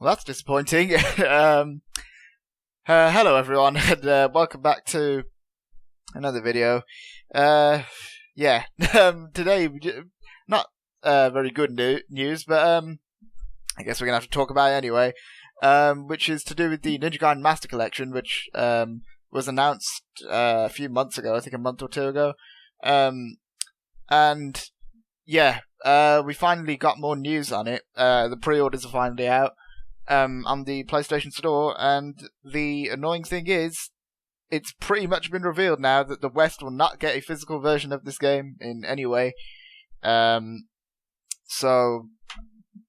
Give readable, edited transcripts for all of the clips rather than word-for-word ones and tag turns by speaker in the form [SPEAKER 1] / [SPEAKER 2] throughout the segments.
[SPEAKER 1] Well, that's disappointing. Hello, everyone, and welcome back to another video. Yeah, today, not very good news, but I guess we're going to have to talk about it anyway, which is to do with the Ninja Gaiden Master Collection, which was announced a few months ago, I think a month or two ago. And yeah, we finally got more news on it. The pre-orders are finally out on the PlayStation Store, and the annoying thing is, it's pretty much been revealed now that the West will not get a physical version of this game in any way. So,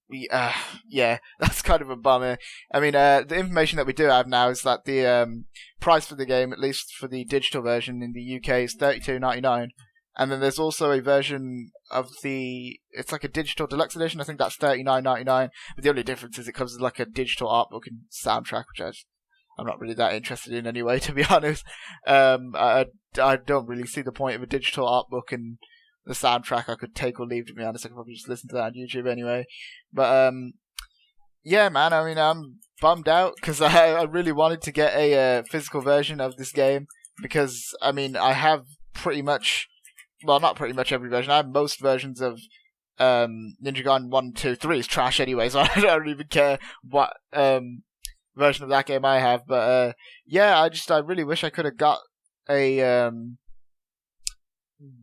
[SPEAKER 1] yeah, that's kind of a bummer. I mean, the information that we do have now is that the price for the game, at least for the digital version in the UK, is $32.99. And then there's also a version of it's like a digital deluxe edition. I think that's $39.99. But the only difference is it comes with like a digital art book and soundtrack, which I'm not really that interested in anyway, to be honest. I don't really see the point of a digital art book and the soundtrack. I could take or leave, to be honest. I could probably just listen to that on YouTube anyway. But yeah, man, I mean, I'm bummed out because I really wanted to get a physical version of this game because, I mean, I have pretty much... Well, not pretty much every version. I have most versions of Ninja Gaiden 1, 2, 3 is trash anyway, so I don't even care what version of that game I have. But yeah, I really wish I could have got a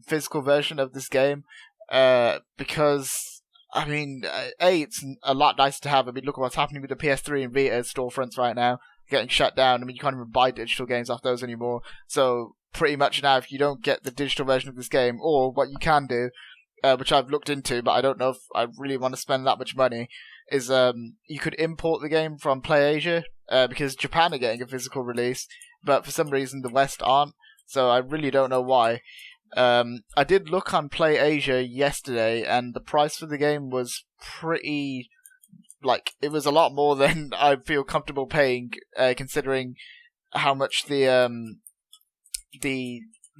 [SPEAKER 1] physical version of this game because, I mean, it's a lot nicer to have. I mean, look at what's happening with the PS3 and Vita storefronts right now, getting shut down. I mean, you can't even buy digital games off those anymore, so... Pretty much now, if you don't get the digital version of this game, or what you can do, which I've looked into, but I don't know if I really want to spend that much money, is you could import the game from PlayAsia, because Japan are getting a physical release, but for some reason the West aren't, so I really don't know why. I did look on PlayAsia yesterday, and the price for the game was pretty... Like, it was a lot more than I feel comfortable paying, considering how much the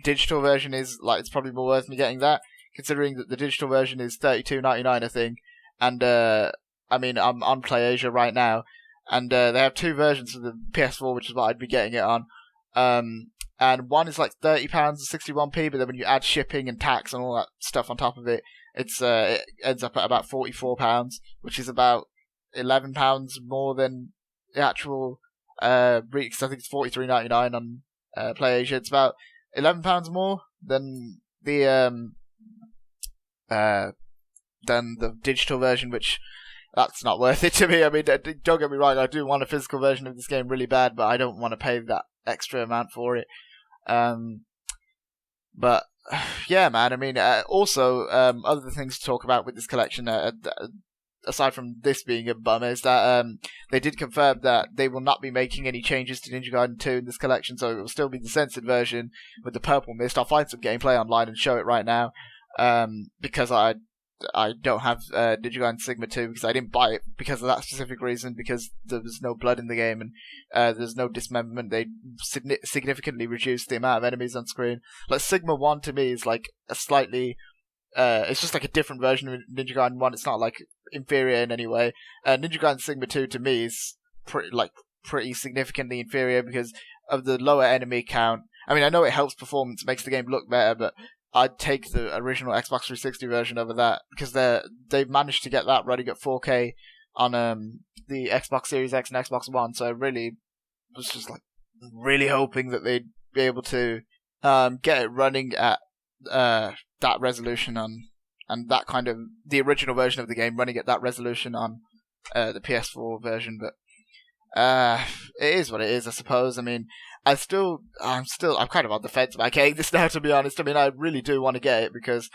[SPEAKER 1] digital version is. Like, it's probably more worth me getting that, considering that the digital version is $32.99, I think. And I mean, I'm on PlayAsia right now, and they have two versions for the PS4, which is what I'd be getting it on. And one is like £30 and 61p, but then when you add shipping and tax and all that stuff on top of it, it ends up at about £44, which is about £11 more than the actual because I think it's $43.99 on PlayAsia. It's about £11 more than the digital version, which that's not worth it to me. I mean, don't get me wrong, I do want a physical version of this game really bad, but I don't want to pay that extra amount for it. But yeah, man, I mean, also other things to talk about with this collection, aside from this being a bummer, is that they did confirm that they will not be making any changes to Ninja Gaiden 2 in this collection, so it will still be the censored version with the purple mist. I'll find some gameplay online and show it right now, because I don't have Ninja Gaiden Sigma 2 because I didn't buy it because of that specific reason, because there was no blood in the game and there's no dismemberment. They significantly reduced the amount of enemies on screen. Like, Sigma 1 to me is like a slightly... it's just like a different version of Ninja Gaiden 1. It's not like inferior in any way. Ninja Gaiden Sigma 2 to me is pretty significantly inferior because of the lower enemy count. I mean, I know it helps performance, makes the game look better, but I'd take the original Xbox 360 version over that because they've managed to get that running at 4K on the Xbox Series X and Xbox One. So I really was just like really hoping that they'd be able to get it running at that resolution on, and that kind of the original version of the game running at that resolution on the PS4 version. But it is what it is, I suppose. I mean, I'm kind of on the fence about getting this now, to be honest. I mean, I really do want to get it because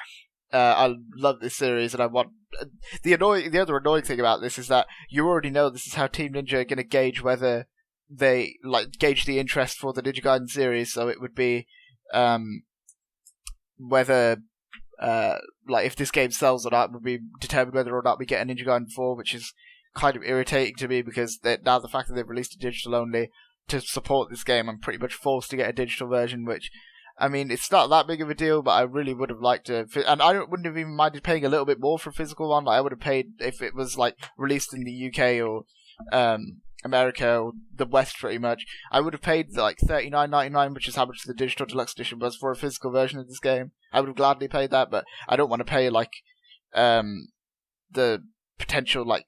[SPEAKER 1] I love this series, and I want... The other annoying thing about this is that you already know this is how Team Ninja are going to gauge whether they gauge the interest for the Ninja Gaiden series. So it would be whether if this game sells or not would be determined whether or not we get a Ninja Gaiden 4, which is kind of irritating to me because now the fact that they've released a digital only to support this game, I'm pretty much forced to get a digital version, which, I mean, it's not that big of a deal, but I really would have liked to, and wouldn't have even minded paying a little bit more for a physical one. Like, I would have paid if it was like released in the UK or America or the West pretty much, I would have paid like $39.99, which is how much the digital deluxe edition was for a physical version of this game. I would have gladly paid that, but I don't want to pay like the potential like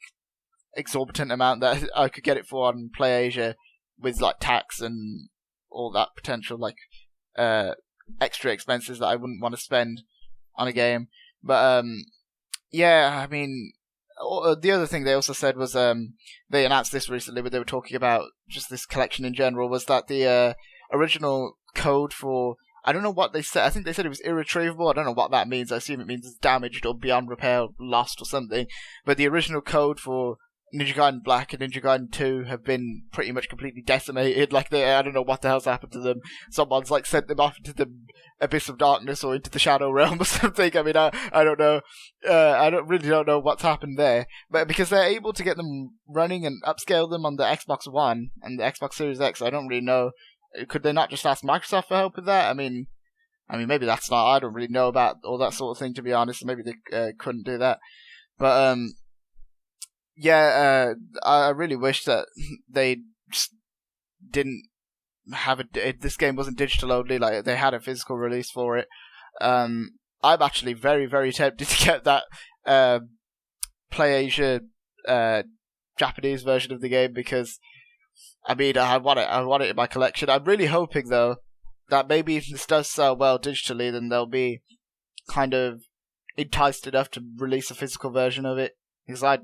[SPEAKER 1] exorbitant amount that I could get it for on PlayAsia with like tax and all that potential like extra expenses that I wouldn't want to spend on a game. But yeah, I mean, the other thing they also said was they announced this recently, but they were talking about just this collection in general, was that the original code for, I don't know what they said, I think they said it was irretrievable. I don't know what that means. I assume it means it's damaged or beyond repair, lost or something. But the original code for Ninja Gaiden Black and Ninja Gaiden 2 have been pretty much completely decimated. Like, I don't know what the hell's happened to them. Someone's like sent them off into the Abyss of Darkness or into the Shadow Realm or something. I mean, I don't know. I don't know what's happened there. But because they're able to get them running and upscale them on the Xbox One and the Xbox Series X, I don't really know. Could they not just ask Microsoft for help with that? I mean, maybe that's not. I don't really know about all that sort of thing, to be honest. Maybe they couldn't do that. But yeah, I really wish that they just didn't have this game wasn't digital only. Like, they had a physical release for it. I'm actually very, very tempted to get that PlayAsia Japanese version of the game, because I mean, I want it in my collection. I'm really hoping though that maybe if this does sell well digitally, then they'll be kind of enticed enough to release a physical version of it. Because I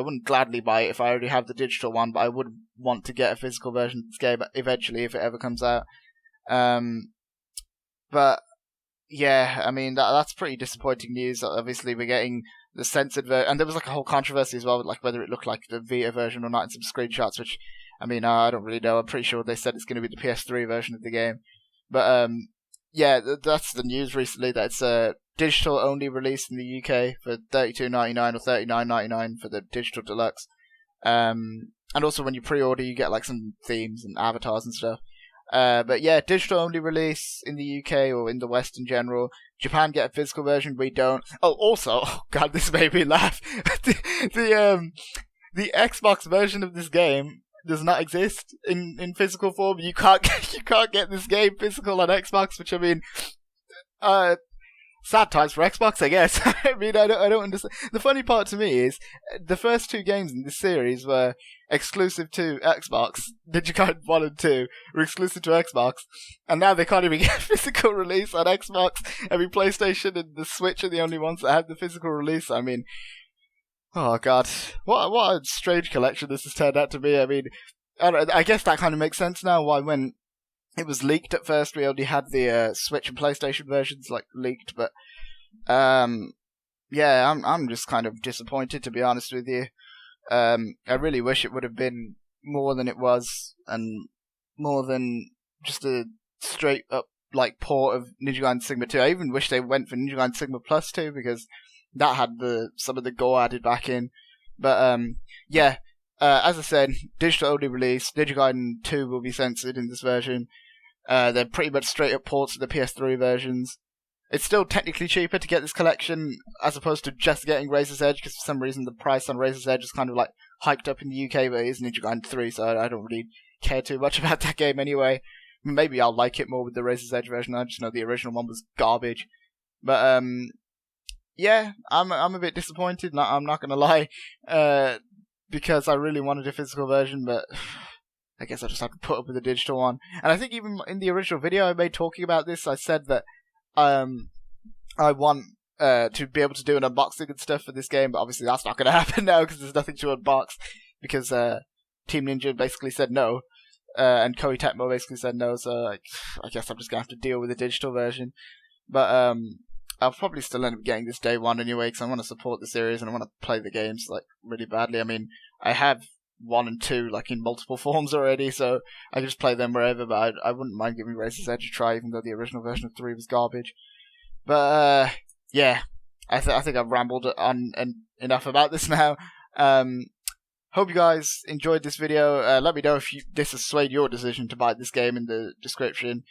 [SPEAKER 1] wouldn't gladly buy it if I already have the digital one, but I would want to get a physical version of this game eventually if it ever comes out. But yeah, I mean, that's pretty disappointing news. Obviously, we're getting the censored version, and there was like a whole controversy as well, like whether it looked like the Vita version or not in some screenshots, which, I mean, I don't really know. I'm pretty sure they said it's going to be the PS3 version of the game. But yeah, that's the news recently, that it's a digital only release in the UK for $32.99 or $39.99 for the digital deluxe. And also when you pre-order, you get like some themes and avatars and stuff. But yeah, digital only release in the UK or in the West in general. Japan get a physical version, we don't. Oh, also, oh god, this made me laugh. the Xbox version of this game does not exist in physical form. You can't get this game physical on Xbox, which, I mean, sad times for Xbox, I guess. I mean, I don't understand. The funny part to me is the first two games in this series were exclusive to Xbox. Ninja Gaiden 1 and 2 were exclusive to Xbox, and now they can't even get a physical release on Xbox. I mean, PlayStation and the Switch are the only ones that have the physical release. I mean, oh god, what a strange collection this has turned out to be. I mean, I guess that kind of makes sense now why when it was leaked at first we only had the Switch and PlayStation versions like leaked. But yeah, I'm just kind of disappointed, to be honest with you. I really wish it would have been more than it was, and more than just a straight up like port of Ninja Gaiden Sigma 2. I even wish they went for Ninja Gaiden Sigma Plus 2, because that had some of the gore added back in. But yeah, as I said, digital only release. Ninja Gaiden 2 will be censored in this version. They're pretty much straight up ports of the PS3 versions. It's still technically cheaper to get this collection as opposed to just getting Razor's Edge, because for some reason the price on Razor's Edge is kind of like hiked up in the UK, but it is Ninja Gaiden 3, so I don't really care too much about that game anyway. Maybe I'll like it more with the Razor's Edge version. I just know the original one was garbage. But yeah, I'm a bit disappointed. I'm not gonna lie, because I really wanted a physical version, but I guess I just have to put up with the digital one. And I think even in the original video I made talking about this, I said that I want to be able to do an unboxing and stuff for this game, but obviously that's not going to happen now because there's nothing to unbox, because Team Ninja basically said no, and Koei Tecmo basically said no, so I guess I'm just going to have to deal with the digital version. But I'll probably still end up getting this day one anyway, because I want to support the series and I want to play the games like really badly. I mean, I have 1 and 2 like in multiple forms already, so I can just play them wherever, but I wouldn't mind giving Razor's Edge a try, even though the original version of 3 was garbage. But yeah, I think I've rambled on enough about this now. Hope you guys enjoyed this video. Let me know if this has swayed your decision to buy this game in the description.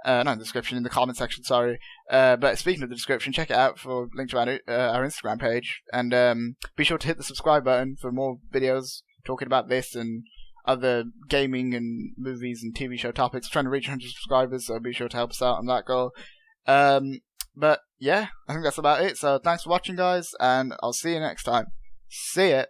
[SPEAKER 1] Not in the description, in the comment section, sorry. But speaking of the description, check it out for a link to our Instagram page. And be sure to hit the subscribe button for more videos talking about this and other gaming and movies and TV show topics. Trying to reach 100 subscribers, so be sure to help us out on that goal. But yeah, I think that's about it. So thanks for watching, guys, and I'll see you next time. See ya!